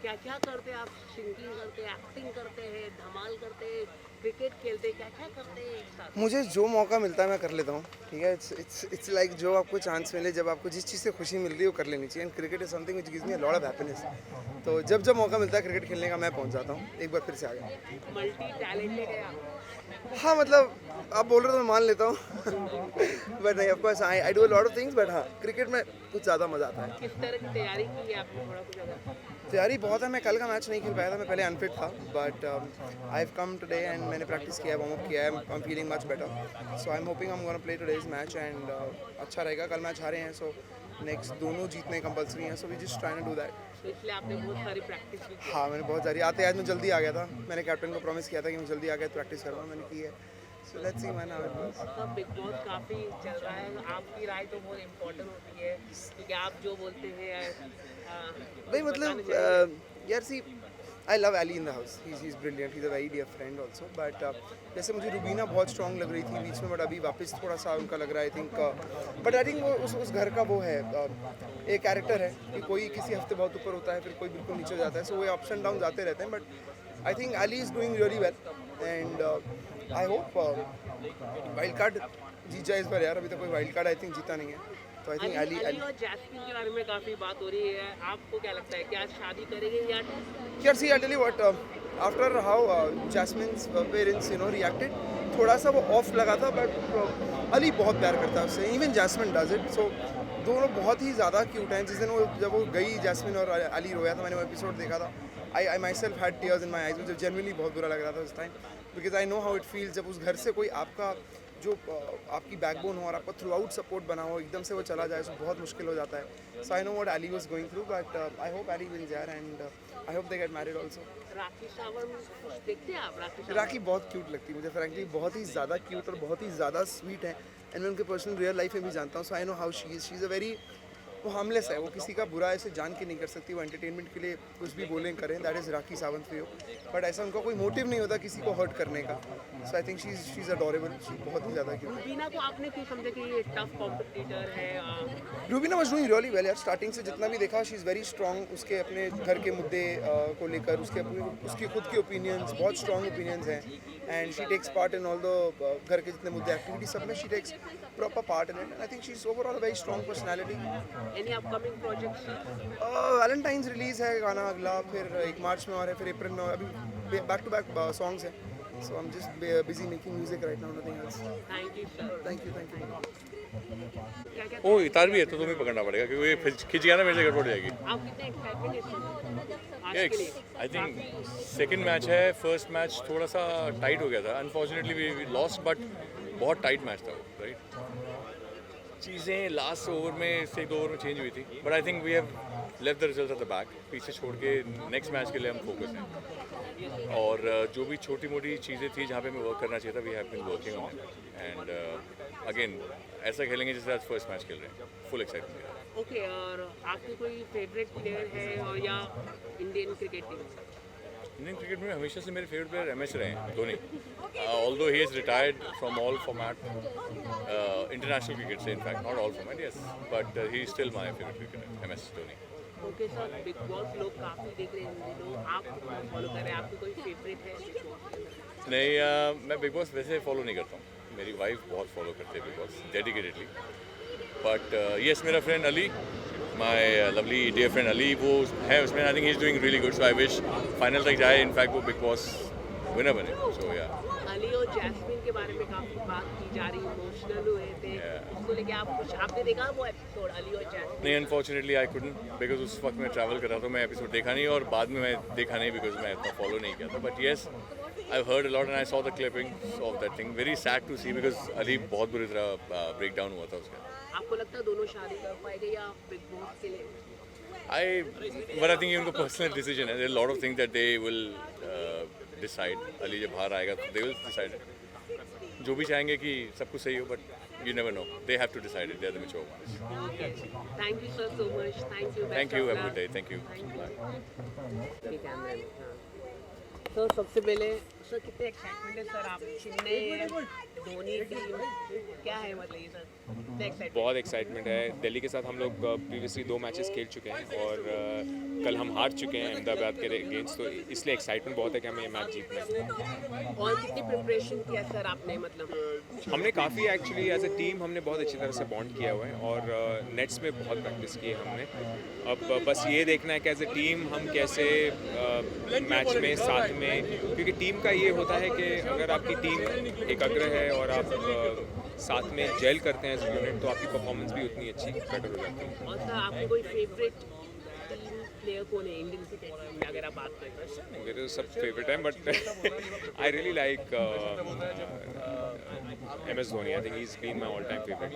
क्या क्या करते हैं आप? सिंगिंग करते हैं, एक्टिंग करते हैं, धमाल करते हैं, क्रिकेट खेलते हैं, क्या क्या करते हैं एक साथ? मुझे जो मौका मिलता है मैं कर लेता हूँ, ठीक है। इट्स लाइक जो आपको चांस मिले, जब आपको जिस चीज़ से खुशी मिल रही है वो कर लेनी चाहिए, and cricket is something which gives me a lot of happiness, तो जब मौका मिलता है क्रिकेट खेलने का मैं पहुँच जाता हूँ, एक बार फिर से आ गया। मल्टी टैलेंटेड है आप? हाँ मतलब आप बोल रहे हो तो मैं मान लेता हूँ बट नहीं, of course I do a lot of things, but हाँ क्रिकेट में कुछ ज़्यादा मज़ा आता है। किस तरह की तैयारी की है आपने, थोड़ा कुछ अगर? तैयारी बहुत है, मैं कल का मैच नहीं खेल पाया था, मैं पहले अनफिट था, but I have come today and मैंने प्रैक्टिस किया है, वार्म अप किया है, I am feeling much better, so I am hoping I am gonna play today's match and अच्छा रहेगा। कल मैच हारे हैं, सो नेक्स्ट दोनों जीतने कंपलसरी हैं, so we just try to do that. तो इसलिए आपने बहुत सारी प्रैक्टिस भी की? हाँ मैंने बहुत सारी, आते आज मैं जल्दी आ गया था, मैंने कैप्टन को प्रॉमिस किया था कि मैं जल्दी आ गया प्रैक्टिस करूँगा, मैंने की है, so let's see man how it goes. सब बिग बॉस काफ़ी चल रहा है, आपकी राय तो बहुत इम्पोर्टेंट होती है, क्योंकि आप जो बोलते हैं भाई मतलब यार सी I love Ali in the house. He's brilliant. He's a very dear friend also. But जैसे मुझे रुबीना बहुत स्ट्रॉन्ग लग रही थी बीच में, बट अभी वापस थोड़ा सा उनका लग रहा है, I think. But I think वो उस घर का वो है, एक कैरेक्टर है कि कोई किसी हफ्ते बहुत ऊपर होता है, फिर कोई बिल्कुल नीचे हो जाता है. सो वो अप्स एंड डाउन आते रहते हैं. But I think Ali is doing really well and I hope wild card जीत जाए इस बार यार. अभी तक कोई वाइल्ड कार्ड आई थिंक जीता नहीं है. तो आई थिंक अली और जैस्मिन के बारे में काफ़ी बात हो रही है. आपको क्या लगता है, क्या शादी करेंगे या यार see I tell you what, after how Jasmin's parents reacted, थोड़ा सा वो ऑफ लगा था. बट अली बहुत प्यार करता है उससे, इवन जैस्मिन डज इट. सो दोनों बहुत ही ज़्यादा क्यूट हैं. जिस दिन वो जब वो गई जैस्मिन और अली रोया था, मैंने वो एपिसोड देखा था. I myself had tears in my eyes. मुझे जेन्युइनली बहुत बुरा लग रहा था उस time, because I know how it feels जब उस घर से कोई आपका जो आपकी बैकबोन हो और आपका थ्रू आउट सपोर्ट बना हो, एकदम से वो चला जाए तो बहुत मुश्किल हो जाता है. So I know what Ali was going through, but I hope Ali wins यार and I hope they get married also. Rakhi Sawant देखते हैं आप? राखी बहुत क्यूट लगती है मुझे, फ्रैंकली बहुत ही ज़्यादा क्यूट और बहुत ही ज़्यादा स्वीट है. एंड मैं उनके पर्सनल रियल लाइफ में भी जानता हूँ. So I know how she is a very, वो हार्मलेस है. वो किसी का बुरा ऐसे जान के नहीं कर सकती. वो एंटरटेनमेंट के लिए कुछ भी बोलें करें. That is Rakhi Sawant for you. But ऐसा उनका कोई मोटिव नहीं होता किसी को हर्ट करने का. So I think she is adorable. She बहुत ही ज़्यादा क्यूट है. रुबीना को आपने क्यों समझा कि ये टफ कॉम्पिटिटर है? Rubina was doing really well यार. स्टार्टिंग से जितना भी देखा, शी इज़ वेरी स्ट्रॉन्ग. उसके अपने घर के मुद्दे को लेकर उसकी खुद के ओपिनियंस, बहुत स्ट्रॉन्ग ओपिनियंस हैं. And she takes part in all the घर के जितने मुद्दे, एक्टिविटी सब में she takes proper part in it. And I think she is overall a very strong personality. Any upcoming projects? Valentine's release है गाना अगला, फिर 1 मार्च में और है, फिर अप्रैल में. और अभी बैक टू बैक सॉन्ग्स हैं. So I'm just busy making music right now, nothing else. Thank you sir. Thank you. ओ इतार भी है तो तुम्हें पकड़ना पड़ेगा क्योंकि ये खिंच गया ना मेरे से गड़बड़ हो जाएगी. आप कितने एक्साइटेड हैं आज के लिए? आई थिंक सेकंड मैच है. फर्स्ट मैच थोड़ा सा टाइट हो गया था. अनफॉर्चुनेटली वी लॉस्ट, बट बहुत टाइट मैच था वो, राइट. चीज़ें लास्ट ओवर में से 1-2 ओवर में चेंज हुई थी. But I think we have left the result at the back. पीछे छोड़ के नेक्स्ट मैच के लिए हम फोकस हैं. और जो भी छोटी मोटी चीज़ें थी जहाँ पे हमें वर्क करना चाहिए था, we have been working on. And again ऐसा खेलेंगे जैसे आज फर्स्ट मैच खेल रहे हैं. Full excitement. ओके, और आपकी कोई फेवरेट प्लेयर है और या Indian cricket team? Indian cricket में हमेशा से मेरे फेवरेट प्लेयर MS रहे हैं, Dhoni. Although he is retired from all format, international cricket से, in fact not all format, yes, but he is still my favourite cricketer, MS Dhoni. Okay sir, Bigg Boss लोग काफ़ी देख रहे हैं इन दिनों, आप फॉलो कर रहे हैं, आपकी कोई फेवरेट है? नहीं, मैं बिग बॉस वैसे फॉलो नहीं करता हूँ. मेरी वाइफ बहुत फॉलो करती है Bigg Boss dedicatedly. But yes, मेरा friend Ali, my lovely dear friend Ali, वो है उसमें. I think he is doing really good. So I wish final तक जाए. इनफैक्ट वो बिग बॉस विनर बने. सो या अली और जैस्मिन के बारे में काफ़ी बात की जा रही, इमोशनल हुए थे. उसको लेके आप कुछ आपने देखा वो एपिसोड अली और जैस्मिन? नहीं, अनफॉर्चुनेटली आई कुडंट, बिकॉज उस वक्त मैं ट्रैवल कर रहा था. मैं एपिसोड देखा नहीं और बाद में मैं देखा नहीं बिकॉज मैं इतना फॉलो नहीं किया था. But yes, I heard a lot and I saw the clippings of that thing. Very sad to see because Ali बहुत बुरी तरह ब्रेक डाउन हुआ था उसका. आपको लगता है दोनों शादी कर पाएंगे या बिग बॉस के लिए? But I think ये उनका पर्सनल डिसीजन है. There are a lot of things that they will decide. Ali जब बाहर आएगा तो they will decide it. जो भी चाहेंगे कि सब कुछ सही हो, but you never know. They have to decide it. They are the mature ones. Thank you sir so much. Thank you. Thank you. Have a good day. Thank you. Sir सबसे पहले सर कितने excitement है sir आप Chennai Dhoni team, क्या है मतलब ये sir कितने एक्साइटमेंट? बहुत एक्साइटमेंट है. दिल्ली के साथ हम लोग प्रीवियसली 2 मैचेस खेल चुके हैं और कल हम हार चुके हैं अहमदाबाद के अगेंस्ट, तो इसलिए एक्साइटमेंट बहुत है कि हमें ये मैच जीतना है. और कितनी प्रिपरेशन किया सर आपने? मतलब हमने काफ़ी एक्चुअली एज ए टीम हमने बहुत अच्छी तरह से बॉन्ड किया हुआ है और नेट्स में बहुत प्रैक्टिस की है हमने. अब बस ये देखना है कि एज ए टीम हम कैसे मैच में साथ में, क्योंकि टीम का ये होता है कि अगर आपकी टीम एकाग्र है और आप साथ में जेल करते हैं एज ए यूनिट, तो आपकी परफॉर्मेंस भी उतनी अच्छी बेटर हो जाती है. और सर आपकी कोई फेवरेट प्लेयर कौन है इंडियन क्रिकेट में अगर आप बात करें? मेरे सब फेवरेट हैं, but I really like MS Dhoni. I think he is been my all time favourite.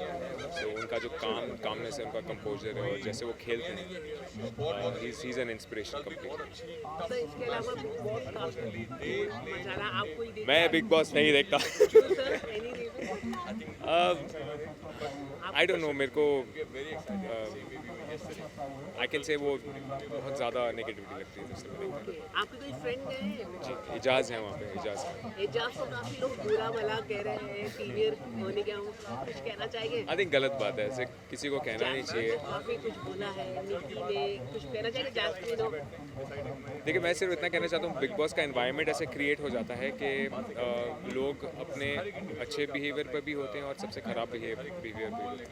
So उनका जो कामनेस है, उनका कंपोजर है और जैसे वो खेलते हैं, he is an inspiration complete. Sir इसके अलावा बिग बॉस का मजा रहा आपको? मैं बिग बॉस नहीं देखता. आई डोंट नो, मेरे को आई कैन से वो बहुत ज़्यादा नेगेटिविटी लगती है जिससे मैं देखता हूँ। आपके कोई फ्रेंड गए जी, एजाज है वहाँ पे, एजाज है। एजाज को काफी लोग बुरा भला कह रहे हैं सीनियर होने के, हम कुछ कहना चाहेंगे? आई थिंक गलत बात है, ऐसे किसी को कहना नहीं चाहिए। काफी कुछ बोला है निकी ने, कुछ कहना चाहिए जैस्मिन हो? देखिए मैं सिर्फ इतना कहना चाहता हूँ, बिग बॉस का एनवायरनमेंट ऐसे क्रिएट हो जाता है कि लोग अपने अच्छे बिहेवियर पर भी होते हैं और सबसे ख़राब बिहेवियर भी होते हैं।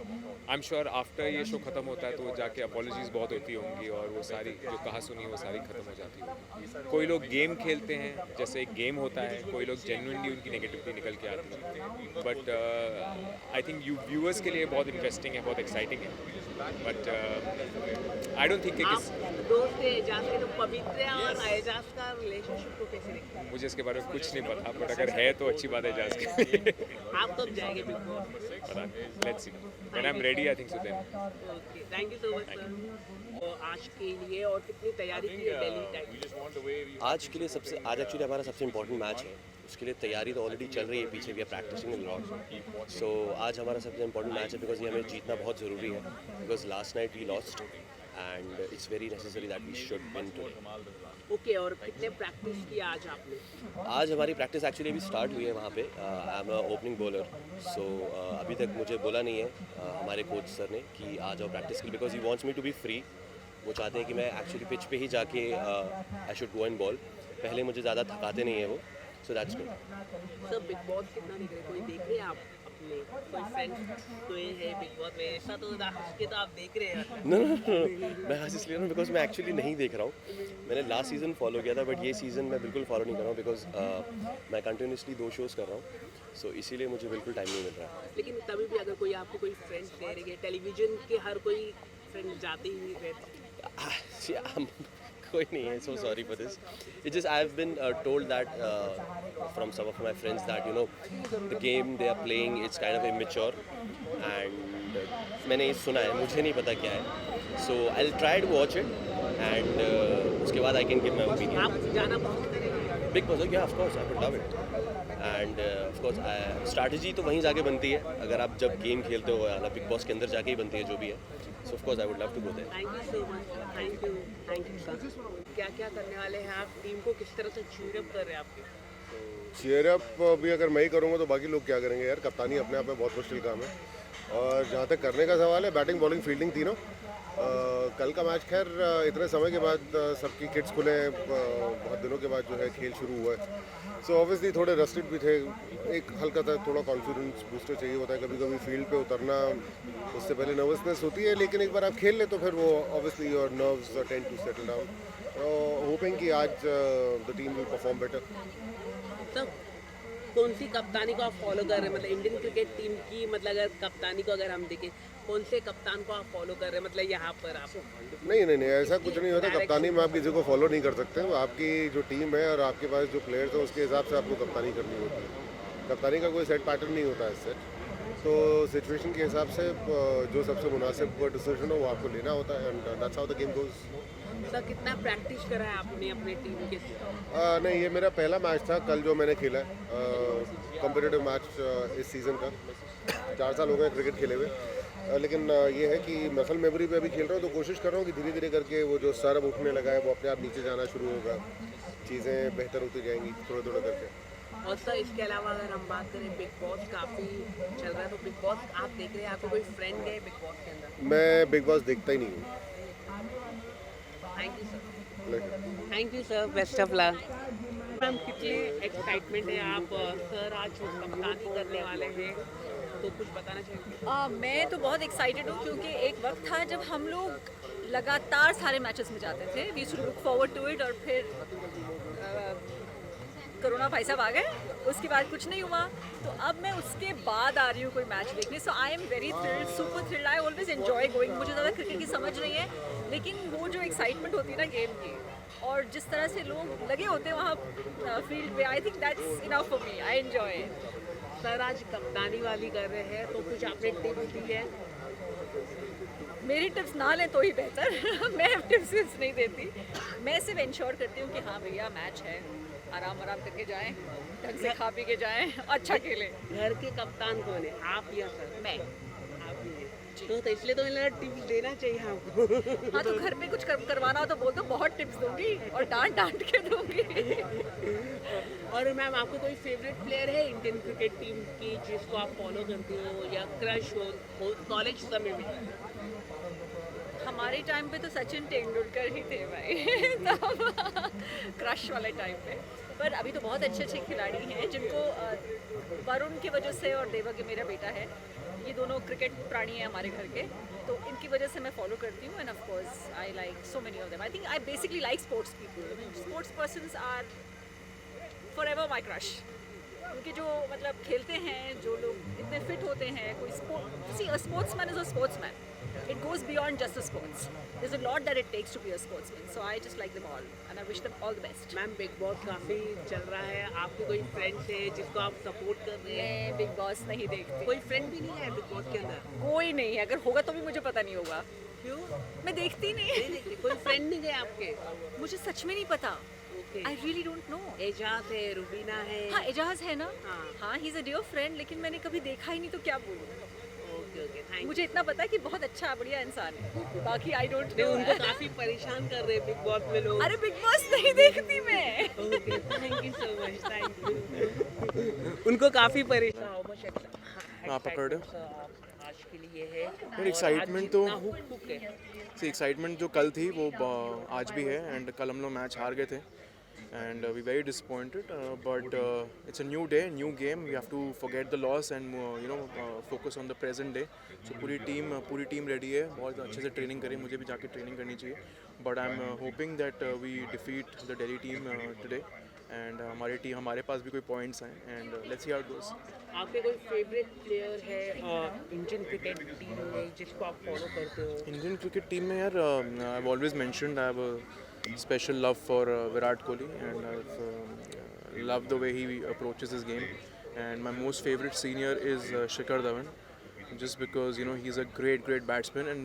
आई एम श्योर आफ्टर ये शो ख़त्म होता है तो जाके अपॉलॉजीज़ बहुत होती होंगी और वो सारी जो कहा सुनी वो सारी ख़त्म हो जाती होगी। कोई लोग गेम खेलते हैं, जैसे एक गेम होता है, कोई लोग जेन्युइनली उनकी नेगेटिविटी निकल के आती है। But I think you viewers के लिए बहुत इंटरेस्टिंग है, बहुत एक्साइटिंग है। बट आई डोंट थिंक दोस्त है एजाज के, तो पवित्र और एजाज का रिलेशनशिप को कैसे देखते हैं? मुझे इसके बारे में कुछ नहीं पता, बट अगर है तो अच्छी बात है एजाज के लिए। आप कब जाएंगे बिग बॉस? पता नहीं, let's see. When I am ready I think so then. Okay, thank you so much sir. और आज के लिए और कितनी तैयारी की है दिल्ली टाइम? आज के लिए आज एक्चुअली हमारा सबसे इम्पोर्टेंट मैच है, उसके लिए तैयारी तो ऑलरेडी चल रही है पीछे, we are practicing in lot. So आज हमारा सबसे इम्पोर्टेंट मैच है बिकॉज ये हमें जीतना बहुत ज़रूरी है, because last night we lost and it's very necessary that we should win today. Okay, और कितने प्रैक्टिस किया आज आपने? आज हमारी प्रैक्टिस एक्चुअली अभी स्टार्ट हुई है वहाँ पे। I am a opening bowler, so अभी तक मुझे बोला नहीं है हमारे कोच सर ने कि आ जाओ प्रैक्टिस के लिए, because he wants me to be free. वो चाहते हैं कि मैं एक्चुअली पिच पे ही जाके I should go and ball, पहले मुझे ज़्यादा थकाते नहीं है वो, so that's good. Sir Bigg boss कितना देख रहे, कोई देख रहे हैं आप अपने, कोई फ्रेंड कोई है बिग बॉस में? ऐसा तो हंस के तो आप देख रहे हैं। No, मैं हंस इसलिए रहा हूँ बिकॉज मैं एक्चुअली नहीं देख रहा हूँ। मैंने लास्ट सीज़न फॉलो किया था बट ये सीज़न मैं बिल्कुल फॉलो नहीं कर रहा हूँ बिकॉज मैं कंटिन्यूसली 2 शोज़ कर रहा हूँ, सो इसीलिए मुझे बिल्कुल टाइम नहीं मिल रहा है। लेकिन तभी भी अगर कोई आपको कोई फ्रेंड कह रही है, टेलीविजन के हर कोई फ्रेंड जाते ही रहते, कोई नहीं है, so sorry for this. It's just I've been told that from some of my friends that you know the game they are playing it's kind of immature and मैंने ये सुना है, मुझे नहीं पता क्या है, so I'll try to watch it and उसके बाद I can give my opinion. आप जाना पसंद करेंगे? Big Boss, yeah, of course I would love it. And of course strategy तो वहीं जाके बनती है, अगर आप जब गेम खेलते हो या बिग बॉस के अंदर जाके ही बनती है जो भी है, so of course I would love to go there. Thank you so much, thank you sir. क्या क्या करने वाले हैं आप, टीम को किस तरह से चीयर अप कर रहे हैं आपके? चीयर अप भी अगर मैं ही करूँगा तो बाकी लोग क्या करेंगे यार, कप्तानी अपने आप में बहुत मुश्किल काम है। और जहाँ तक करने का सवाल है, बैटिंग बॉलिंग फील्डिंग तीनों। कल का मैच खैर इतने समय के बाद सबकी किट्स खुले, बहुत दिनों के बाद जो है खेल शुरू हुआ है, सो ऑब्वियसली थोड़े रस्टेड भी थे, एक हल्का सा थोड़ा कॉन्फिडेंस बूस्टर चाहिए होता है। कभी कभी फील्ड पे उतरना उससे पहले नर्वसनेस होती है, लेकिन एक बार आप खेल ले तो फिर वो obviously your nerves tend to settle down. Hoping कि आज the team will perform better. तो कौन सी कप्तानी को आप फॉलो कर रहे हैं, मतलब इंडियन क्रिकेट टीम की, मतलब अगर कप्तानी को अगर हम देखें, कौन से कप्तान को आप फॉलो कर रहे हैं, मतलब यहाँ पर आप? नहीं ऐसा कुछ नहीं होता, कप्तानी में आप किसी को फॉलो नहीं कर सकते। आपकी जो टीम है और आपके पास जो प्लेयर्स हैं उसके हिसाब से आपको कप्तानी करनी होती है। कप्तानी का कोई सेट पैटर्न नहीं होता है सेट, तो सिचुएशन के हिसाब से जो सबसे मुनासिब डिसीजन हो वो आपको लेना होता है, and that's how the game goes. Sir कितना प्रैक्टिस करा है आपने अपने टीम के साथ? नहीं, ये मेरा पहला मैच था कल जो मैंने खेला है, कॉम्पिटिटिव मैच इस सीज़न का। 4 साल हो गए क्रिकेट खेले हुए, लेकिन ये है कि मसल मेमोरी पे अभी खेल रहा हूँ, तो कोशिश कर रहा हूँ कि धीरे धीरे करके वो जो सर अब उठने लगा है वो अपने आप नीचे जाना शुरू होगा, चीज़ें बेहतर होती जाएंगी थोड़ा थोड़ा करके। और सर इसके अलावा अगर हम बात करें, बिग बॉस काफ़ी चल रहा है, तो बिग बॉस आप देख रहे हैं, आपको कोई फ्रेंड है बिग बॉस के अंदर? मैं बिग बॉस देखता ही नहीं हूँ। Thank you sir. Thank you sir, best of luck. Ma'am कितनी एक्साइटमेंट है, आप सर आज कप्तानी करने वाले हैं, तो कुछ बताना चाहिए? मैं तो बहुत एक्साइटेड हूँ क्योंकि एक वक्त था जब हम लोग लगातार सारे मैचेस में जाते थे, we used to look forward to it, और फिर कोरोना भाई साहब आ गए, उसके बाद कुछ नहीं हुआ, तो अब मैं उसके बाद आ रही हूँ कोई मैच देखने। So I am very thrilled, super thrilled, I always enjoy going. मुझे ज़्यादा क्रिकेट की समझ नहीं है, लेकिन वो जो एक्साइटमेंट होती है ना गेम की, और जिस तरह से लोग लगे होते हैं वहाँ फील्ड पे, I think that's enough for me, I enjoy. Sir आज कप्तानी वाली कर रहे हैं, तो कुछ आपने टिप्स दी है? मेरी टिप्स ना लें तो ही बेहतर मैं टिप्स नहीं देती, मैं सिर्फ इंश्योर करती हूँ कि हाँ भैया मैच है, आराम करके जाएं, ढंग से खा पी के जाएं, अच्छा खेलें। घर के कप्तान कौन है, आप या सर? मैं। आप ही हैं। तो इसलिए तो मुझे टिप्स देना चाहिए आपको। हाँ, तो घर में कुछ करवाना हो तो बोल दो, बहुत टिप्स दूंगी और डांट के दूंगी। और मैम आपको कोई फेवरेट प्लेयर है इंडियन क्रिकेट टीम की जिसको आप फॉलो करती हो या क्रश हो कॉलेज समय में? हमारे टाइम पे तो सचिन तेंदुलकर ही थे भाई तब क्रश वाले टाइम पे। पर अभी तो बहुत अच्छे अच्छे खिलाड़ी हैं जिनको वरुण की वजह से, और देवक ये मेरा बेटा है, ये दोनों क्रिकेट प्राणी हैं हमारे घर के, तो इनकी वजह से मैं फॉलो करती हूँ। And of course I like so many of them. I think I basically like sports people. Sports persons are forever my crush, क्योंकि जो मतलब खेलते हैं, जो लोग इतने फिट होते हैं, कोई sportsman is a sportsman. It goes beyond just the sports. There's a lot that it takes to be a sportsman. So I just like them all, and I wish them all the best. Ma'am Bigg boss काफ़ी चल रहा है, आपके कोई friends है जिसको आप support कर रहे हैं? मैं बिग बॉस नहीं देखती। कोई फ्रेंड भी नहीं है बिग बॉस के अंदर? कोई नहीं है, अगर होगा तो भी मुझे पता नहीं होगा। क्यों? मैं देखती नहीं। कोई फ्रेंड नहीं है आपके? मुझे सच में नहीं पता। I really don't know. Ejaz है, रुबीना है। हाँ, एजाज है ना? हाँ, he's a dear friend, लेकिन मैंने कभी देखा ही नहीं, तो क्या बोलूँ। मुझे इतना पता है कि बहुत अच्छा बढ़िया इंसान है, बाकी आई डोंट नो। उनको काफी परेशान कर रहे हैं बिग बॉस में लोग। अरे बिग बॉस नहीं देखती मैं। Thank you so much, thank you. उनको काफी परेशान। हाँ, पकड़ आज के लिए है यार एक्साइटमेंट तो है। एक्साइटमेंट जो कल थी वो आज भी है। एंड कल हम लोग मैच हार गए थे and we're very disappointed, but it's a new day, new game. We have to forget the loss and focus on the present day. So पूरी टीम ready है, बहुत अच्छे से ट्रेनिंग करें, मुझे भी जाके ट्रेनिंग करनी चाहिए, but I'm hoping that we defeat the Delhi team today and हमारे पास भी कोई पॉइंट्स हैं and let's see how it goes. आपके कोई फेवरेट प्लेयर है इंडियन क्रिकेट टीम में जिसको आप फॉलो करते हो? इंडियन क्रिकेट टीम में यार I've always mentioned I have a special love for Virat Kohli, and I've loved the way he approaches his game. And my most favorite senior is Shikhar Dhawan, just because he's a great batsman, and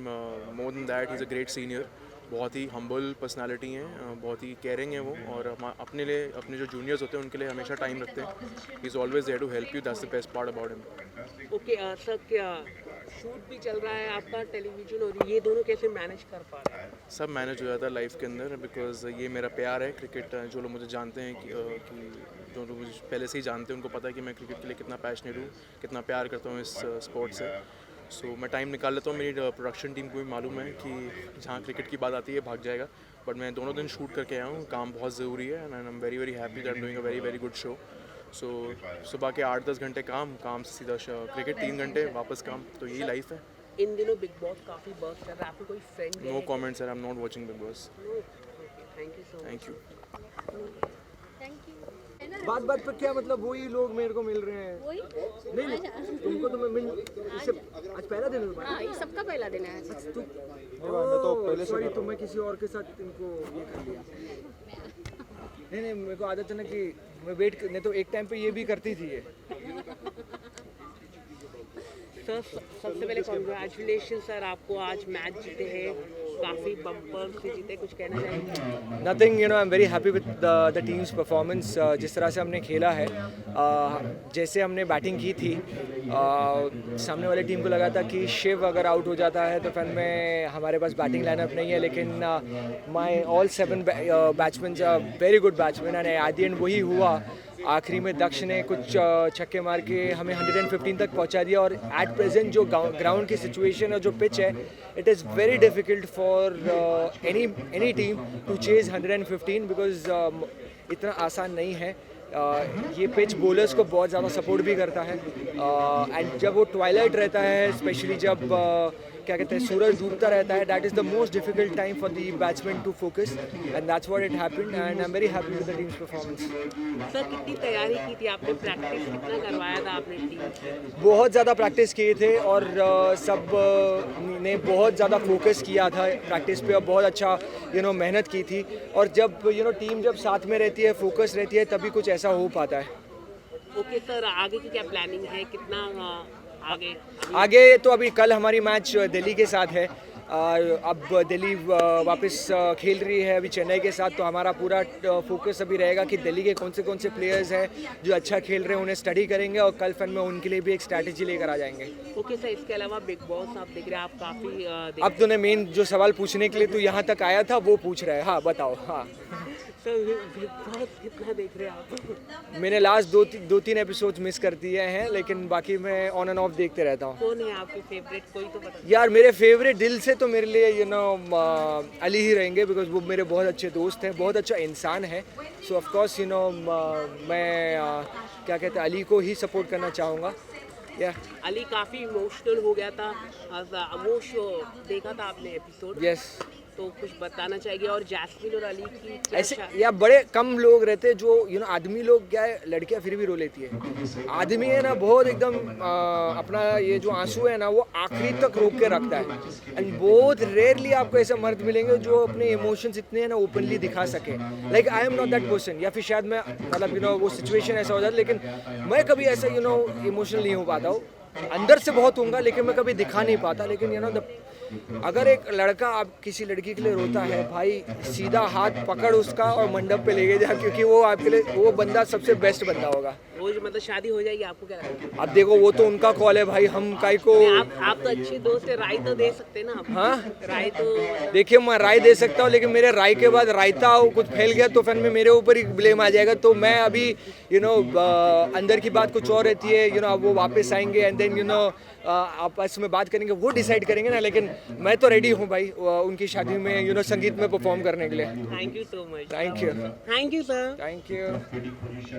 more than that he's a great senior. बहुत ही humble personality हैं, बहुत ही caring है वो, और अपने जो juniors होते हैं उनके लिए हमेशा time रखते हैं. He's always there to help you. That's the best part about him. Okay, sir क्या शूट भी चल रहा है आपका, टेलीविजन, और ये दोनों कैसे मैनेज कर पा रहे हैं? सब मैनेज हो जाता है लाइफ के अंदर, बिकॉज ये मेरा प्यार है क्रिकेट। जो लोग मुझे जानते हैं कि जो लोग मुझे पहले से ही जानते हैं, उनको पता है कि मैं क्रिकेट के लिए कितना पैशनेट हूँ, कितना प्यार करता हूँ इस स्पोर्ट से। सो मैं टाइम निकाल लेता हूँ। मेरी प्रोडक्शन टीम को भी मालूम है कि जहाँ क्रिकेट की बात आती है भाग जाएगा, बट मैं दोनों दिन शूट करके आया हूँ। काम बहुत ज़रूरी है, and I am very happy that I am doing a very good show. So सुबह के 8-10 घंटे काम से सीधा क्रिकेट, 3 घंटे वापस काम, तो यही लाइफ है। इन दिनों बिग बॉस काफी बर्स्ट कर रहा है, आपको कोई फ्रेंड है? No comments sir, I am not watching Bigg Boss. Thank you so much. Thank you. बात पर क्या मतलब, वही लोग मेरे को मिल रहे हैं? नहीं तुमको तो मैं इससे आज पहला दिन है। हाँ, ये सबका पहला दिन है। तू तो पहले सॉरी, तो मैं किसी और के साथ इनको ये कर लिया। नहीं मेरे को आदत है ना कि मैं वेट नहीं, तो एक टाइम पे ये भी करती थी ये। सर सबसे पहले कॉन्ग्रेचुलेशन सर, आपको आज मैच जीते हैं, काफ़ी बम्पर से जीते, कुछ कहना चाहेंगे? Nothing, I am very happy with the team's performance. जिस तरह से हमने खेला है, जैसे हमने बैटिंग की थी, सामने वाली टीम को लगा था कि शिव अगर आउट हो जाता है तो फिर में हमारे पास बैटिंग लाइनअप नहीं है, लेकिन my all 7 batsman are very good batsman, and at the end वही हुआ। आखिरी में दक्ष ने कुछ छक्के मार के हमें 115 तक पहुंचा दिया, और एट प्रेजेंट जो ग्राउंड की सिचुएशन और जो पिच है, it is very difficult for any team to chase 115, because इतना आसान नहीं है। ये पिच बॉलर्स को बहुत ज़्यादा सपोर्ट भी करता है, एंड जब वो ट्वाइलाइट रहता है, स्पेशली जब क्या कहते हैं सूरज डूबता रहता है, that is the most difficult time for the batsman to focus, and that's what it happened, and I am very happy with the team's performance. Sir कितनी तैयारी की थी आपने, प्रैक्टिस कितना करवाया था आपने टीम से? बहुत ज़्यादा प्रैक्टिस किए थे, और सब ने बहुत ज़्यादा फोकस किया था प्रैक्टिस पे, और बहुत अच्छा मेहनत की थी, और जब टीम जब साथ में रहती है, फोकस रहती है, तभी कुछ ऐसा हो पाता है। ओके सर, आगे की क्या प्लानिंग है, कितना आगे तो अभी कल हमारी मैच दिल्ली के साथ है, अब दिल्ली वापस खेल रही है अभी चेन्नई के साथ, तो हमारा पूरा फोकस अभी रहेगा कि दिल्ली के कौन से प्लेयर्स हैं जो अच्छा खेल रहे हैं, उन्हें स्टडी करेंगे और कल फन में उनके लिए भी एक स्ट्रैटेजी लेकर आ जाएंगे। ओके सर, इसके अलावा बिग बॉस आप देख रहे हैं, आप काफ़ी अब तूने मेन जो सवाल पूछने के लिए तू यहाँ तक आया था वो पूछ रहा है। हाँ बताओ। हाँ सर, बिग बॉस कितना देख रहे हैं आप? मैंने लास्ट दो तीन एपिसोड्स मिस कर दिए हैं, लेकिन बाकी मैं ऑन एंड ऑफ देखते रहता हूँ। कौन है आपके फेवरेट, कोई तो बता। यार मेरे फेवरेट दिल से तो मेरे लिए अली ही रहेंगे, बिकॉज वो मेरे बहुत अच्छे दोस्त हैं, बहुत अच्छा इंसान है। सो ऑफ कोर्स मैं क्या कहते हैं, अली को ही सपोर्ट करना चाहूँगा। अली काफ़ी इमोशनल हो गया था, वो शो देखा था आपने एपिसोड? यस। तो कुछ बताना चाहिए। और जैस्मिन और अली की ऐसे या बड़े कम लोग रहते हैं जो आदमी लोग क्या है, लड़कियां फिर भी रो लेती है। आदमी है ना बहुत एकदम अपना ये जो आंसू है ना वो आखिरी तक रोक के रखता है। एंड बहुत रेयरली आपको ऐसे मर्द मिलेंगे जो अपने इमोशंस इतने है ना ओपनली दिखा सके। Like I am not that person, या फिर शायद मैं मतलब वो सिचुएशन ऐसा हो जाता, लेकिन मैं कभी ऐसा इमोशनल नहीं हो पाता हूँ। अंदर से बहुत होऊंगा लेकिन मैं कभी दिखा नहीं पाता। लेकिन अगर एक लड़का आप किसी लड़की के लिए रोता है, भाई सीधा हाथ पकड़ उसका और मंडप पे लेके जा, क्योंकि वो आपके लिए वो बंदा सबसे बेस्ट बंदा होगा। वो जो मतलब शादी हो जाएगी, आपको क्या लगता है? अब देखो वो तो उनका कॉल है भाई, हम काई को। आप तो अच्छे दोस्त है, राय तो दे सकते हैं ना आप? हाँ राय तो देखिए मैं राय दे सकता हूँ, लेकिन मेरे राय के बाद रायता कुछ फैल गया तो फिर मेरे ऊपर ही ब्लेम आ जाएगा। तो मैं अभी अंदर की बात कुछ और रहती है, अब वो वापस आएंगे एंड देन आपस में बात करेंगे, वो डिसाइड करेंगे ना। लेकिन मैं तो रेडी हूँ भाई उनकी शादी में संगीत में परफॉर्म करने के लिए। Thank you so much. Thank you. Thank you sir. Thank you.